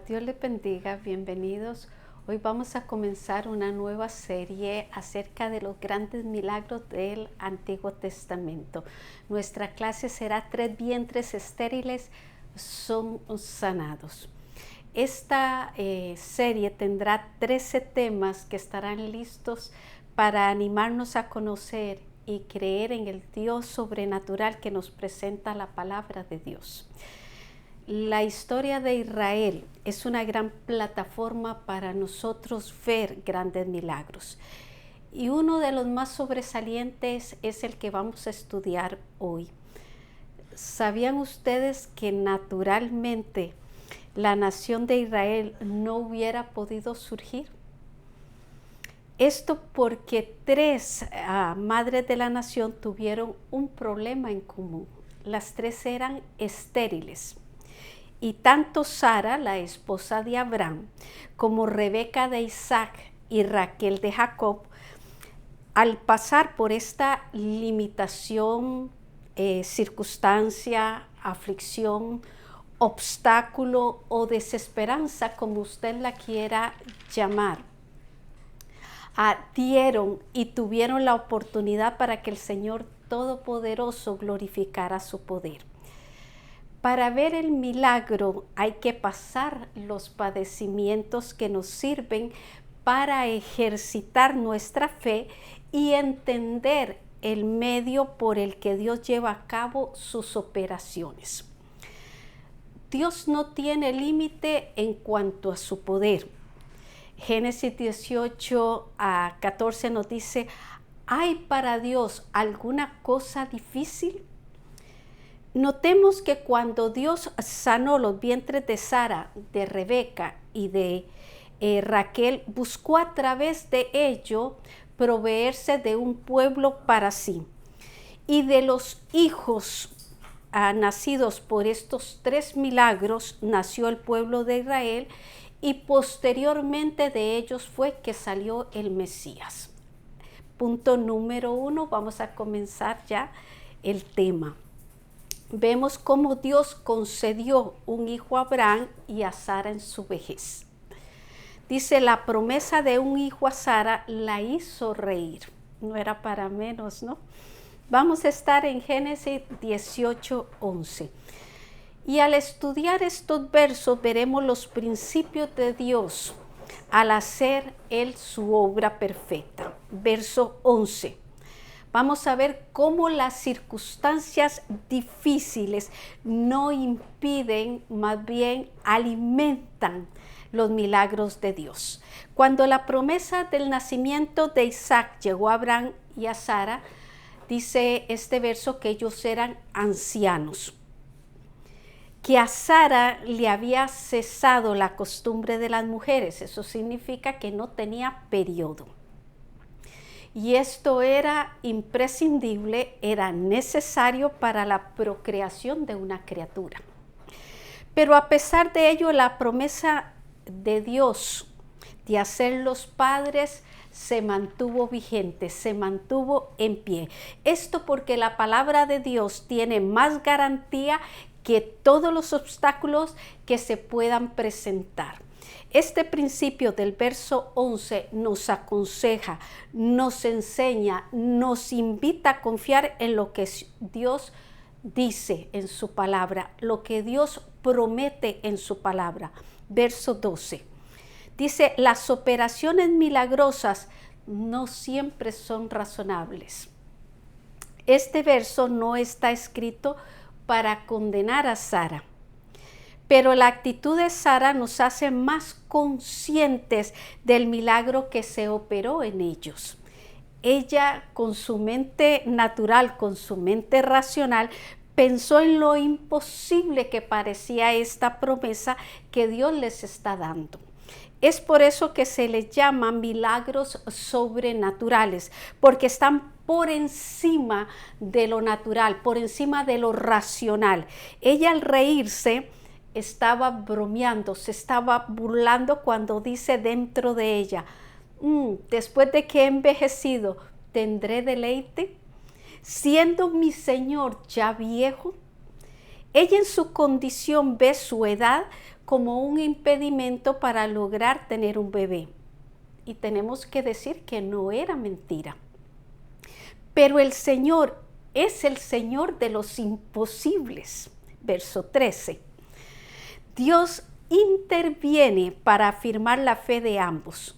Dios les bendiga, bienvenidos. Hoy vamos a comenzar una nueva serie acerca de los grandes milagros del Antiguo Testamento. Nuestra clase será 3 vientres estériles son sanados. Esta serie tendrá 13 temas que estarán listos para animarnos a conocer y creer en el Dios sobrenatural que nos presenta la palabra de Dios. La historia de Israel es una gran plataforma para nosotros ver grandes milagros. Y uno de los más sobresalientes es el que vamos a estudiar hoy. ¿Sabían ustedes que naturalmente la nación de Israel no hubiera podido surgir? Esto porque 3 madres de la nación tuvieron un problema en común. Las 3 eran estériles. Y tanto Sara, la esposa de Abraham, como Rebeca de Isaac y Raquel de Jacob, al pasar por esta limitación, circunstancia, aflicción, obstáculo o desesperanza, como usted la quiera llamar, dieron y tuvieron la oportunidad para que el Señor Todopoderoso glorificara su poder. Para ver el milagro hay que pasar los padecimientos que nos sirven para ejercitar nuestra fe y entender el medio por el que Dios lleva a cabo sus operaciones. Dios no tiene límite en cuanto a su poder. Génesis 18:14 nos dice: ¿hay para Dios alguna cosa difícil? Notemos que cuando Dios sanó los vientres de Sara, de Rebeca y de Raquel, buscó a través de ello proveerse de un pueblo para sí. Y de los hijos nacidos por estos 3 milagros, nació el pueblo de Israel, y posteriormente de ellos fue que salió el Mesías. Punto número 1, vamos a comenzar ya el tema. Vemos cómo Dios concedió un hijo a Abraham y a Sara en su vejez. Dice, la promesa de un hijo a Sara la hizo reír. No era para menos, ¿no? Vamos a estar en Génesis 18:11. Y al estudiar estos versos veremos los principios de Dios al hacer Él su obra perfecta. Verso 11. Vamos a ver cómo las circunstancias difíciles no impiden, más bien alimentan los milagros de Dios. Cuando la promesa del nacimiento de Isaac llegó a Abraham y a Sara, dice este verso que ellos eran ancianos, que a Sara le había cesado la costumbre de las mujeres. Eso significa que no tenía periodo. Y esto era imprescindible, era necesario para la procreación de una criatura. Pero a pesar de ello, la promesa de Dios de hacerlos padres se mantuvo vigente, se mantuvo en pie. Esto porque la palabra de Dios tiene más garantía que todos los obstáculos que se puedan presentar. Este principio del verso 11 nos aconseja, nos enseña, nos invita a confiar en lo que Dios dice en su palabra, lo que Dios promete en su palabra. Verso 12. Dice, las operaciones milagrosas no siempre son razonables. Este verso no está escrito para condenar a Sara. Pero la actitud de Sara nos hace más conscientes del milagro que se operó en ellos. Ella, con su mente natural, con su mente racional, pensó en lo imposible que parecía esta promesa que Dios les está dando. Es por eso que se les llama milagros sobrenaturales, porque están por encima de lo natural, por encima de lo racional. Ella, al reírse, estaba bromeando, se estaba burlando cuando dice dentro de ella, después de que he envejecido, ¿tendré deleite? Siendo mi Señor ya viejo. Ella en su condición ve su edad como un impedimento para lograr tener un bebé. Y tenemos que decir que no era mentira. Pero el Señor es el Señor de los imposibles. Verso 13. Dios interviene para afirmar la fe de ambos.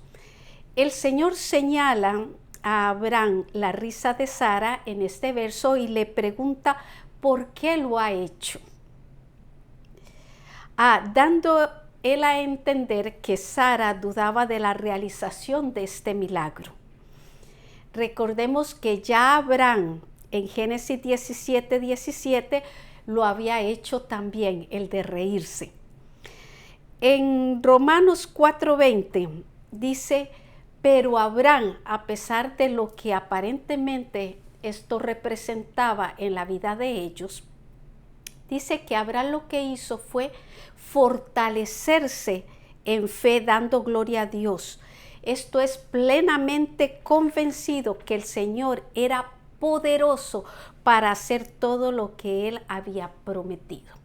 El Señor señala a Abraham la risa de Sara en este verso y le pregunta por qué lo ha hecho. Dando él a entender que Sara dudaba de la realización de este milagro. Recordemos que ya Abraham en Génesis 17:17 lo había hecho también, el de reírse. En Romanos 4:20 dice, pero Abraham, a pesar de lo que aparentemente esto representaba en la vida de ellos, dice que Abraham lo que hizo fue fortalecerse en fe, dando gloria a Dios. Esto es plenamente convencido que el Señor era poderoso para hacer todo lo que Él había prometido.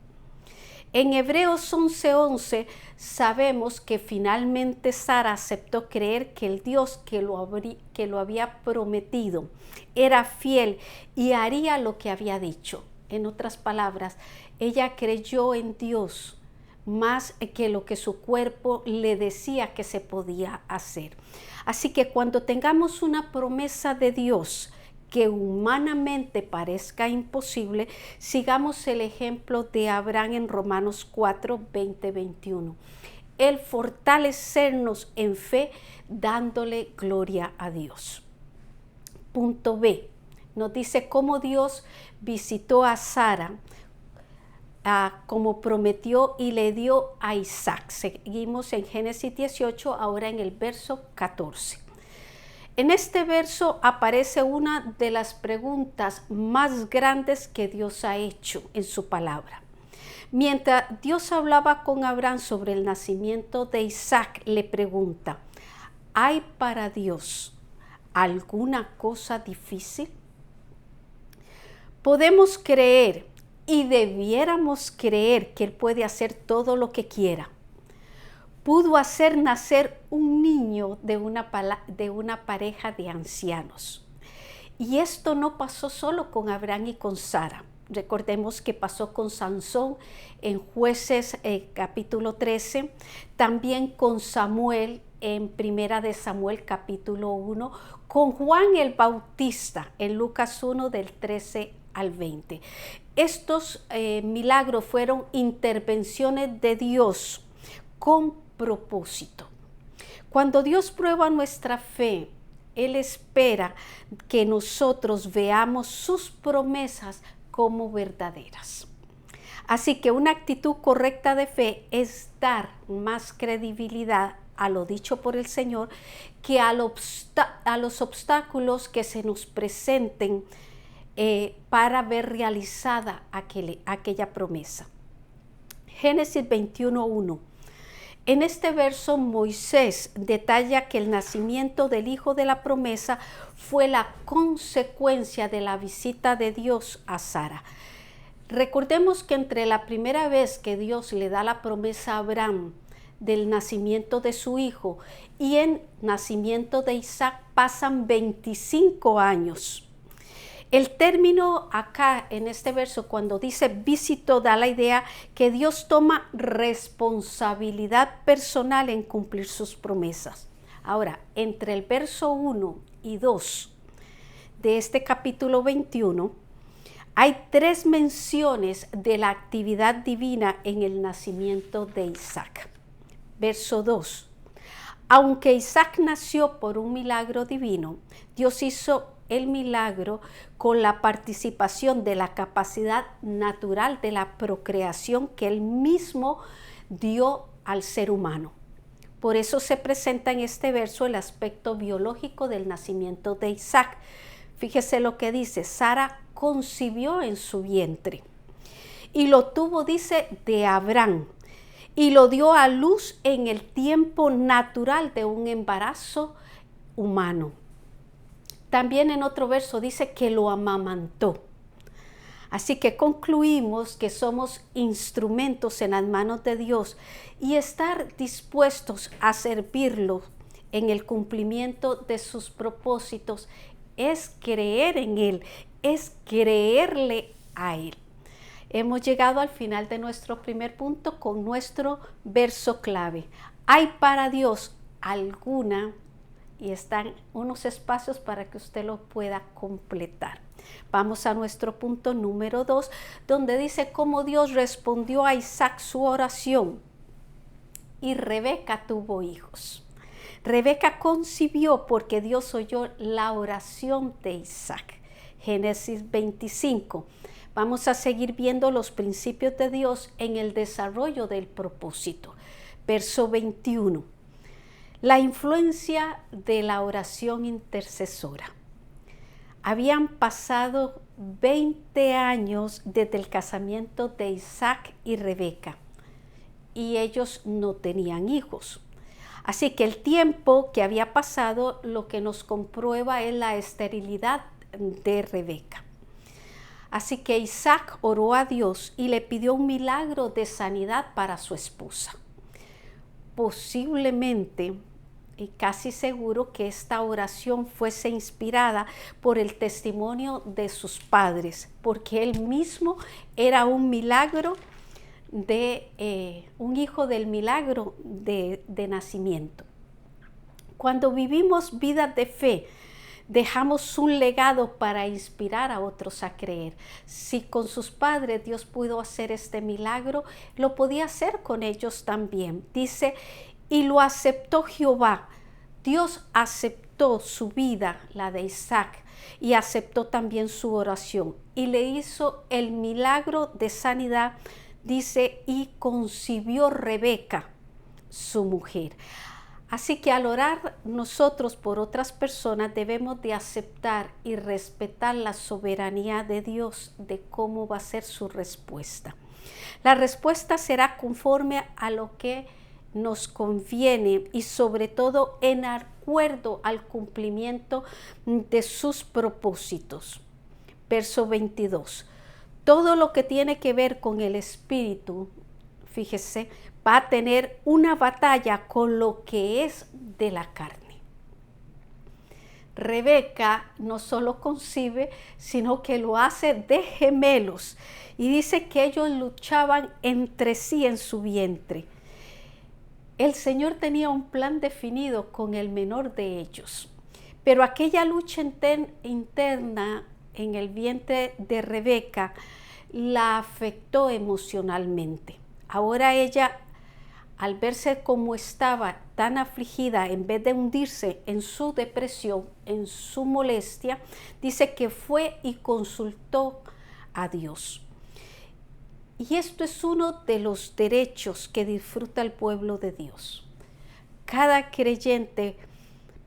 En Hebreos 11:11 sabemos que finalmente Sara aceptó creer que el Dios que lo había prometido era fiel y haría lo que había dicho. En otras palabras, ella creyó en Dios más que lo que su cuerpo le decía que se podía hacer. Así que cuando tengamos una promesa de Dios que humanamente parezca imposible, sigamos el ejemplo de Abraham en Romanos 4:20-21. El fortalecernos en fe dándole gloria a Dios. Punto B. Nos dice cómo Dios visitó a Sara como prometió y le dio a Isaac. Seguimos en Génesis 18, ahora en el verso 14. En este verso aparece una de las preguntas más grandes que Dios ha hecho en su palabra. Mientras Dios hablaba con Abraham sobre el nacimiento de Isaac, le pregunta, ¿hay para Dios alguna cosa difícil? Podemos creer y debiéramos creer que Él puede hacer todo lo que quiera. Pudo hacer nacer un niño de una pareja de ancianos. Y esto no pasó solo con Abraham y con Sara. Recordemos que pasó con Sansón en Jueces capítulo 13, también con Samuel en Primera de Samuel capítulo 1, con Juan el Bautista en Lucas 1 del 13 al 20. Estos milagros fueron intervenciones de Dios con propósito. Cuando Dios prueba nuestra fe, Él espera que nosotros veamos sus promesas como verdaderas. Así que una actitud correcta de fe es dar más credibilidad a lo dicho por el Señor que a los obstáculos que se nos presenten para ver realizada aquella promesa. Génesis 21:1. En este verso Moisés detalla que el nacimiento del hijo de la promesa fue la consecuencia de la visita de Dios a Sara. Recordemos que entre la primera vez que Dios le da la promesa a Abraham del nacimiento de su hijo y el nacimiento de Isaac pasan 25 años. El término acá en este verso cuando dice visitó da la idea que Dios toma responsabilidad personal en cumplir sus promesas. Ahora, entre el verso 1 y 2 de este capítulo 21, hay 3 menciones de la actividad divina en el nacimiento de Isaac. Verso 2. Aunque Isaac nació por un milagro divino, Dios hizo el milagro con la participación de la capacidad natural de la procreación que Él mismo dio al ser humano. Por eso se presenta en este verso el aspecto biológico del nacimiento de Isaac. Fíjese lo que dice, Sara concibió en su vientre y lo tuvo, dice, de Abraham y lo dio a luz en el tiempo natural de un embarazo humano. También en otro verso dice que lo amamantó. Así que concluimos que somos instrumentos en las manos de Dios y estar dispuestos a servirlo en el cumplimiento de sus propósitos es creer en Él, es creerle a Él. Hemos llegado al final de nuestro primer punto con nuestro verso clave. Hay para Dios alguna, y están unos espacios para que usted lo pueda completar. Vamos a nuestro punto número 2, donde dice cómo Dios respondió a Isaac su oración. Y Rebeca tuvo hijos. Rebeca concibió porque Dios oyó la oración de Isaac. Génesis 25. Vamos a seguir viendo los principios de Dios en el desarrollo del propósito. Verso 21. La influencia de la oración intercesora. Habían pasado 20 años desde el casamiento de Isaac y Rebeca y ellos no tenían hijos. Así que el tiempo que había pasado lo que nos comprueba es la esterilidad de Rebeca. Así que Isaac oró a Dios y le pidió un milagro de sanidad para su esposa. Posiblemente y casi seguro que esta oración fuese inspirada por el testimonio de sus padres, porque él mismo era un milagro un hijo del milagro de nacimiento. Cuando vivimos vidas de fe, dejamos un legado para inspirar a otros a creer. Si con sus padres Dios pudo hacer este milagro, lo podía hacer con ellos también. Dice, y lo aceptó Jehová. Dios aceptó su vida, la de Isaac, y aceptó también su oración. Y le hizo el milagro de sanidad, dice, y concibió Rebeca, su mujer. Así que al orar nosotros por otras personas debemos de aceptar y respetar la soberanía de Dios de cómo va a ser su respuesta. La respuesta será conforme a lo que nos conviene y sobre todo en acuerdo al cumplimiento de sus propósitos. Verso 22. Todo lo que tiene que ver con el espíritu, fíjese, va a tener una batalla con lo que es de la carne. Rebeca no solo concibe, sino que lo hace de gemelos. Y dice que ellos luchaban entre sí en su vientre. El Señor tenía un plan definido con el menor de ellos. Pero aquella lucha interna en el vientre de Rebeca la afectó emocionalmente. Ahora ella, al verse como estaba tan afligida, en vez de hundirse en su depresión, en su molestia, dice que fue y consultó a Dios. Y esto es uno de los derechos que disfruta el pueblo de Dios. Cada creyente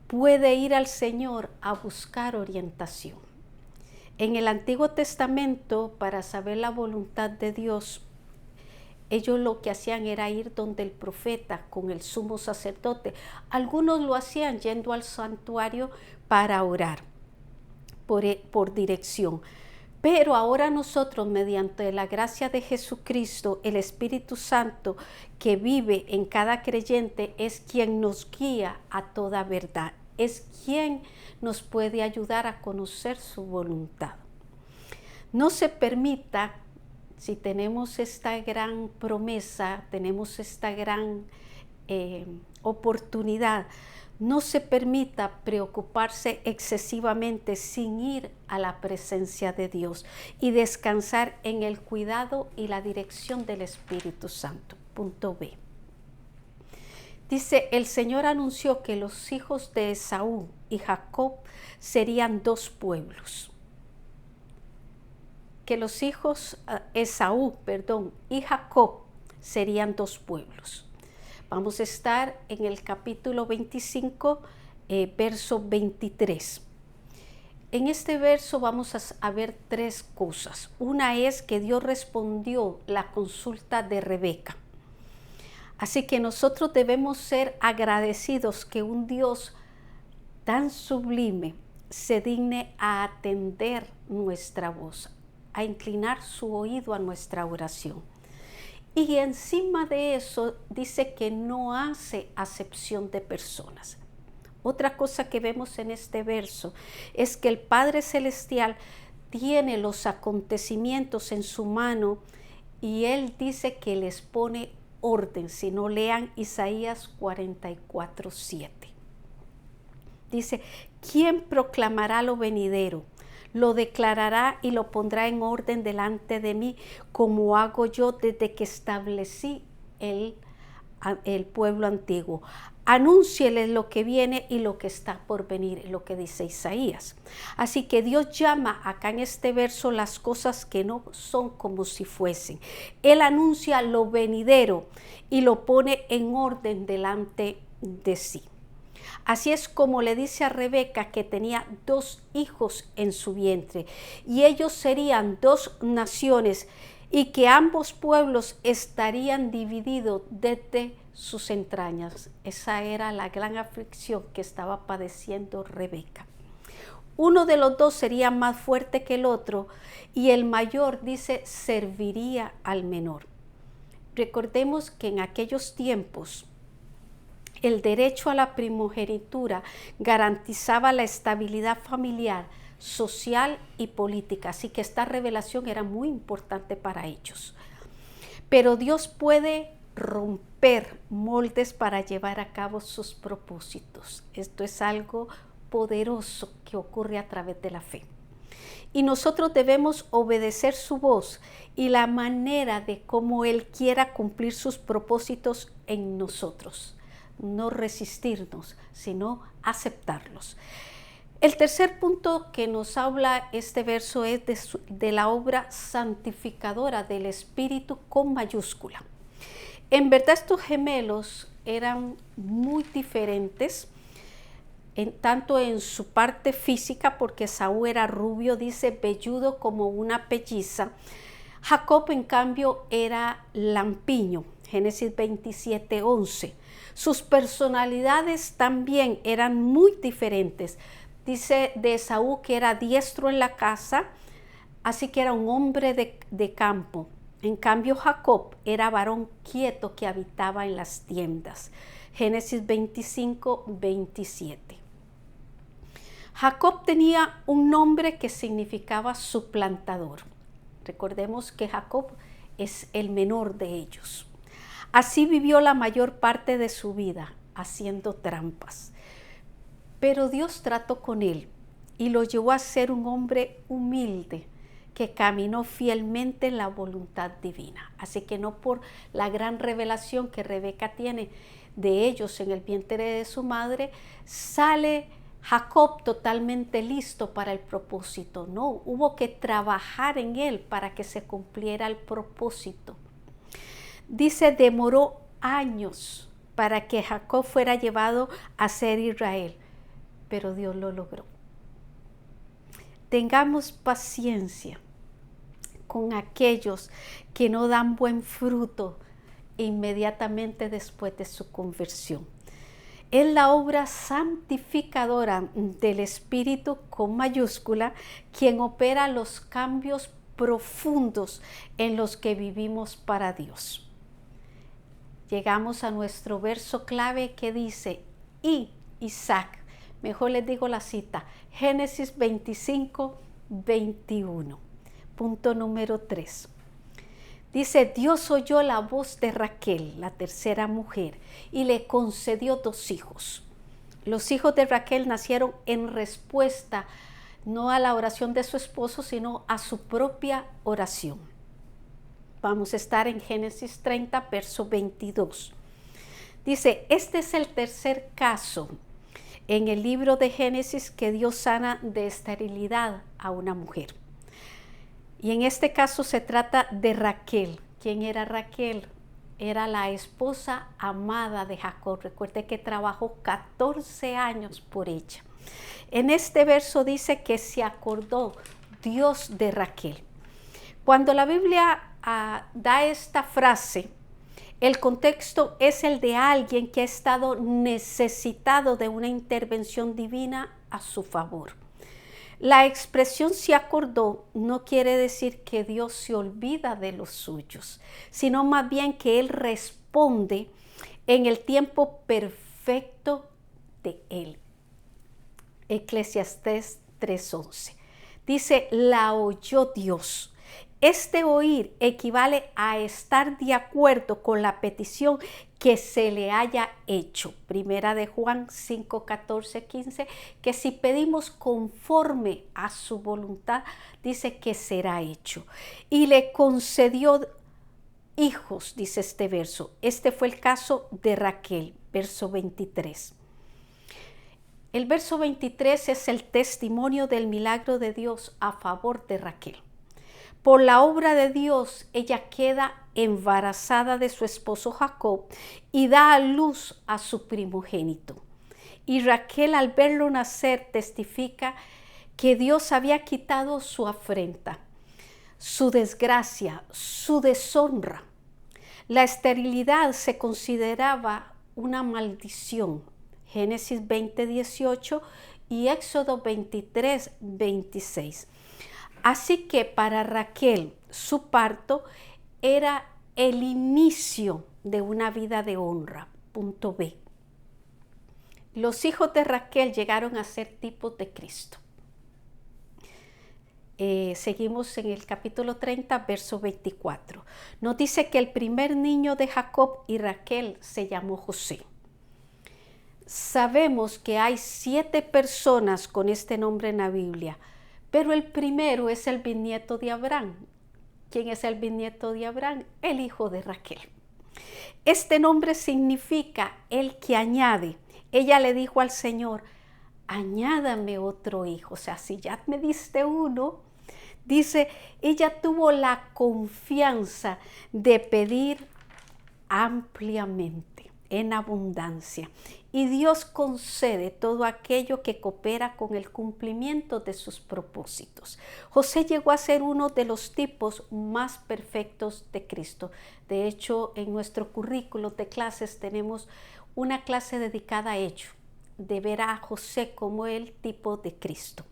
puede ir al Señor a buscar orientación. En el Antiguo Testamento, para saber la voluntad de Dios, ellos lo que hacían era ir donde el profeta con el sumo sacerdote. Algunos lo hacían yendo al santuario para orar por dirección. Pero ahora nosotros, mediante la gracia de Jesucristo, el Espíritu Santo que vive en cada creyente, es quien nos guía a toda verdad. Es quien nos puede ayudar a conocer su voluntad. No se permita, si tenemos esta gran promesa, tenemos esta gran oportunidad, no se permita preocuparse excesivamente sin ir a la presencia de Dios y descansar en el cuidado y la dirección del Espíritu Santo. Punto B. Dice, el Señor anunció que los hijos de Esaú y Jacob serían dos pueblos. Que los hijos Esaú y Jacob serían dos pueblos. Vamos a estar en el capítulo 25, verso 23. En este verso vamos a ver tres cosas. Una es que Dios respondió la consulta de Rebeca. Así que nosotros debemos ser agradecidos que un Dios tan sublime se digne a atender nuestra voz, a inclinar su oído a nuestra oración. Y encima de eso dice que no hace acepción de personas. Otra cosa que vemos en este verso es que el Padre Celestial tiene los acontecimientos en su mano y Él dice que les pone orden. Si no, lean Isaías 44:7. Dice, ¿quién proclamará lo venidero? Lo declarará y lo pondrá en orden delante de mí, como hago yo desde que establecí el pueblo antiguo. Anúncieles lo que viene y lo que está por venir, lo que dice Isaías. Así que Dios llama acá en este verso las cosas que no son como si fuesen. Él anuncia lo venidero y lo pone en orden delante de sí. Así es como le dice a Rebeca que tenía 2 hijos en su vientre y ellos serían 2 naciones y que ambos pueblos estarían divididos desde sus entrañas. Esa era la gran aflicción que estaba padeciendo Rebeca. Uno de los 2 sería más fuerte que el otro y el mayor, dice, serviría al menor. Recordemos que en aquellos tiempos el derecho a la primogenitura garantizaba la estabilidad familiar, social y política, así que esta revelación era muy importante para ellos. Pero Dios puede romper moldes para llevar a cabo sus propósitos. Esto es algo poderoso que ocurre a través de la fe. Y nosotros debemos obedecer su voz y la manera de cómo Él quiera cumplir sus propósitos en nosotros. No resistirnos, sino aceptarlos. El tercer punto que nos habla este verso es de la obra santificadora del Espíritu con mayúscula. En verdad estos gemelos eran muy diferentes, tanto en su parte física, porque Esaú era rubio, dice, velludo como una pelliza. Jacob, en cambio, era lampiño, Génesis 27:11. Sus personalidades también eran muy diferentes. Dice de Esaú que era diestro en la caza, así que era un hombre de campo. En cambio, Jacob era varón quieto que habitaba en las tiendas. Génesis 25:27. Jacob tenía un nombre que significaba suplantador. Recordemos que Jacob es el menor de ellos. Así vivió la mayor parte de su vida, haciendo trampas. Pero Dios trató con él y lo llevó a ser un hombre humilde que caminó fielmente en la voluntad divina. Así que no por la gran revelación que Rebeca tiene de ellos en el vientre de su madre, sale Jacob totalmente listo para el propósito. No, hubo que trabajar en él para que se cumpliera el propósito. Dice, demoró años para que Jacob fuera llevado a ser Israel, pero Dios lo logró. Tengamos paciencia con aquellos que no dan buen fruto inmediatamente después de su conversión. Es la obra santificadora del Espíritu con mayúscula quien opera los cambios profundos en los que vivimos para Dios. Llegamos a nuestro verso clave que dice, y Isaac, mejor les digo la cita, Génesis 25:21, punto número 3. Dice, Dios oyó la voz de Raquel, la tercera mujer, y le concedió 2 hijos. Los hijos de Raquel nacieron en respuesta no a la oración de su esposo, sino a su propia oración. Vamos a estar en Génesis 30, verso 22. Dice, este es el tercer caso en el libro de Génesis que Dios sana de esterilidad a una mujer. Y en este caso se trata de Raquel. ¿Quién era Raquel? Era la esposa amada de Jacob. Recuerde que trabajó 14 años por ella. En este verso dice que se acordó Dios de Raquel. Cuando la Biblia da esta frase, el contexto es el de alguien que ha estado necesitado de una intervención divina a su favor. La expresión se acordó no quiere decir que Dios se olvida de los suyos, sino más bien que Él responde en el tiempo perfecto de Él. Eclesiastés 3:11. Dice, la oyó Dios. Este oír equivale a estar de acuerdo con la petición que se le haya hecho. Primera de Juan 5, 14, 15, que si pedimos conforme a su voluntad, dice que será hecho. Y le concedió hijos, dice este verso. Este fue el caso de Raquel, verso 23. El verso 23 es el testimonio del milagro de Dios a favor de Raquel. Por la obra de Dios, ella queda embarazada de su esposo Jacob y da a luz a su primogénito. Y Raquel, al verlo nacer, testifica que Dios había quitado su afrenta, su desgracia, su deshonra. La esterilidad se consideraba una maldición. Génesis 20:18 y Éxodo 23:26. Así que para Raquel, su parto era el inicio de una vida de honra. Punto B. Los hijos de Raquel llegaron a ser tipos de Cristo. Seguimos en el capítulo 30, verso 24. Nos dice que el primer niño de Jacob y Raquel se llamó José. Sabemos que hay 7 personas con este nombre en la Biblia, pero el primero es el bisnieto de Abraham. ¿Quién es el bisnieto de Abraham? El hijo de Raquel. Este nombre significa el que añade. Ella le dijo al Señor, añádame otro hijo. O sea, si ya me diste uno, dice, ella tuvo la confianza de pedir ampliamente, en abundancia. Y Dios concede todo aquello que coopera con el cumplimiento de sus propósitos. José llegó a ser uno de los tipos más perfectos de Cristo. De hecho, en nuestro currículo de clases tenemos una clase dedicada a ello, de ver a José como el tipo de Cristo.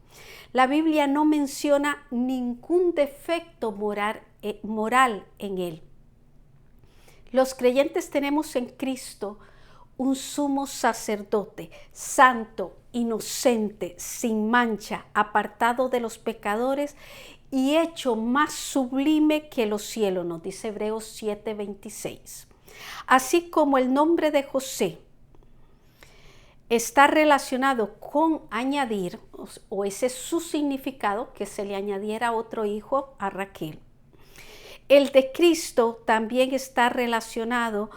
La Biblia no menciona ningún defecto moral en él. Los creyentes tenemos en Cristo un sumo sacerdote, santo, inocente, sin mancha, apartado de los pecadores y hecho más sublime que los cielos, nos dice Hebreos 7:26. Así como el nombre de José está relacionado con añadir, o ese es su significado, que se le añadiera otro hijo a Raquel. El de Cristo también está relacionado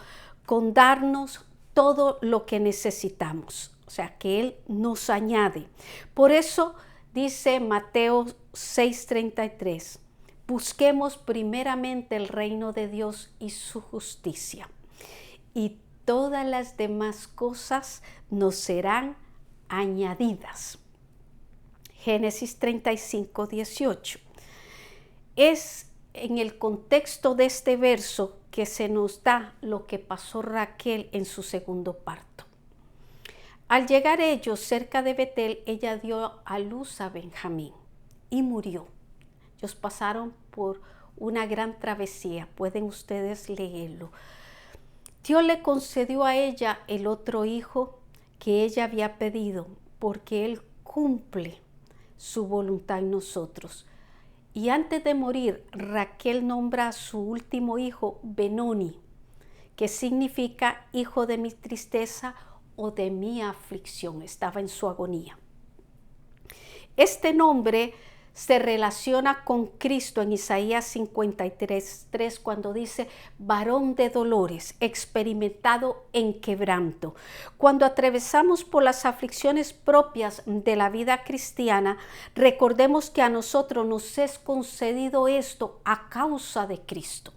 con darnos todo lo que necesitamos, o sea, que Él nos añade. Por eso dice Mateo 6:33, busquemos primeramente el reino de Dios y su justicia, y todas las demás cosas nos serán añadidas. Génesis 35:18. Es en el contexto de este verso que se nos da lo que pasó Raquel en su segundo parto. Al llegar ellos cerca de Betel, ella dio a luz a Benjamín y murió. Ellos pasaron por una gran travesía, pueden ustedes leerlo. Dios le concedió a ella el otro hijo que ella había pedido, porque Él cumple su voluntad en nosotros. Y antes de morir, Raquel nombra a su último hijo Benoni, que significa hijo de mi tristeza o de mi aflicción. Estaba en su agonía. Este nombre se relaciona con Cristo en Isaías 53:3 cuando dice varón de dolores, experimentado en quebranto. Cuando atravesamos por las aflicciones propias de la vida cristiana, recordemos que a nosotros nos es concedido esto a causa de Cristo.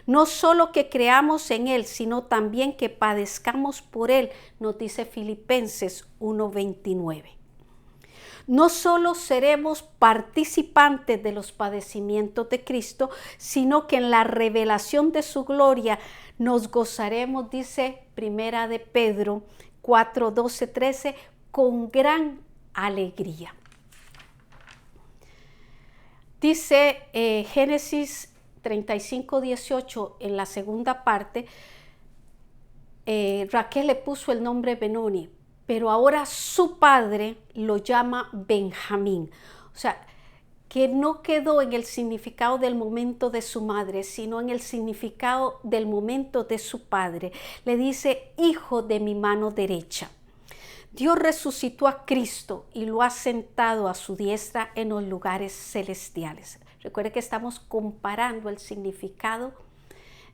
No solo que creamos en Él, sino también que padezcamos por Él, nos dice Filipenses 1:29. No solo seremos participantes de los padecimientos de Cristo, sino que en la revelación de su gloria nos gozaremos, dice Primera de Pedro 4:12-13, con gran alegría. Dice Génesis 35:18 en la segunda parte, Raquel le puso el nombre Benoni, pero ahora su padre lo llama Benjamín. O sea, que no quedó en el significado del momento de su madre, sino en el significado del momento de su padre. Le dice, hijo de mi mano derecha. Dios resucitó a Cristo y lo ha sentado a su diestra en los lugares celestiales. Recuerde que estamos comparando el significado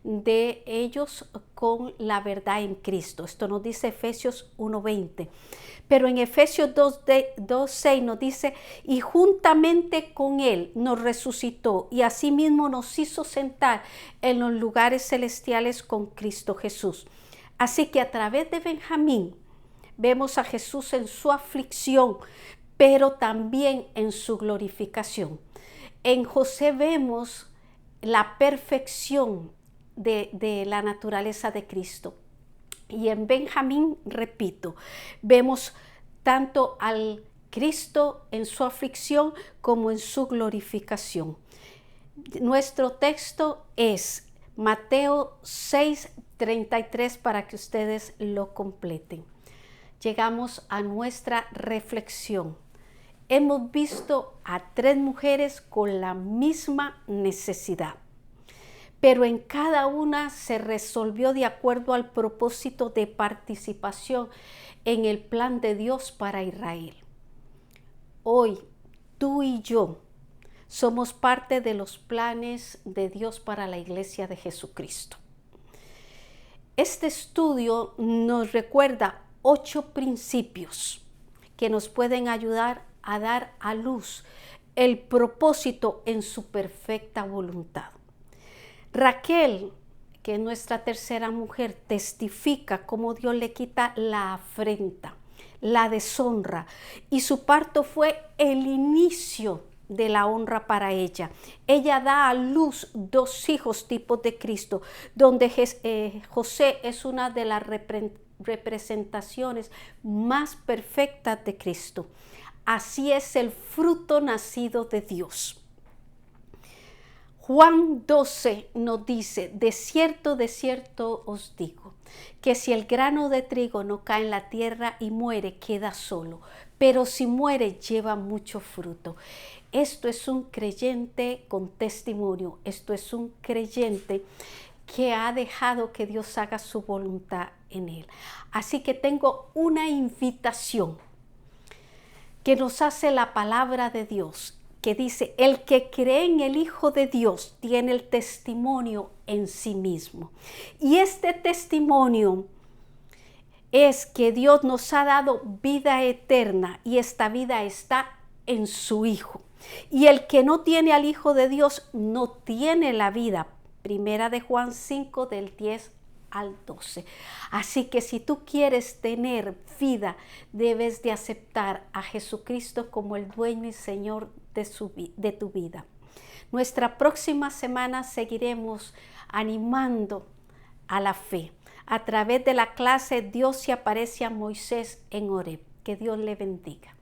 de ellos con la verdad en Cristo. Esto nos dice Efesios 1:20. Pero en Efesios 2:6 nos dice, y juntamente con Él nos resucitó y asimismo nos hizo sentar en los lugares celestiales con Cristo Jesús. Así que a través de Benjamín vemos a Jesús en su aflicción, pero también en su glorificación. En José vemos la perfección de la naturaleza de Cristo. Y en Benjamín, repito, vemos tanto al Cristo en su aflicción como en su glorificación. Nuestro texto es Mateo 6:33 para que ustedes lo completen. Llegamos a nuestra reflexión. Hemos visto a 3 mujeres con la misma necesidad, pero en cada una se resolvió de acuerdo al propósito de participación en el plan de Dios para Israel. Hoy, tú y yo somos parte de los planes de Dios para la Iglesia de Jesucristo. Este estudio nos recuerda 8 principios que nos pueden ayudar a dar a luz el propósito en su perfecta voluntad. Raquel, que es nuestra tercera mujer, testifica cómo Dios le quita la afrenta, la deshonra, y su parto fue el inicio de la honra para ella. Ella da a luz 2 hijos tipos de Cristo, donde José es una de las representaciones más perfectas de Cristo. Así es el fruto nacido de Dios. Juan 12 nos dice, de cierto os digo, que si el grano de trigo no cae en la tierra y muere, queda solo, pero si muere, lleva mucho fruto. Esto es un creyente con testimonio, esto es un creyente que ha dejado que Dios haga su voluntad en él. Así que tengo una invitación que nos hace la palabra de Dios, que dice, el que cree en el Hijo de Dios tiene el testimonio en sí mismo. Y este testimonio es que Dios nos ha dado vida eterna y esta vida está en su Hijo. Y el que no tiene al Hijo de Dios no tiene la vida. Primera de Juan 5 del 10 al 12. Así que si tú quieres tener vida, debes de aceptar a Jesucristo como el dueño y Señor de tu vida. Nuestra próxima semana seguiremos animando a la fe. A través de la clase Dios se aparece a Moisés en Horeb. Que Dios le bendiga.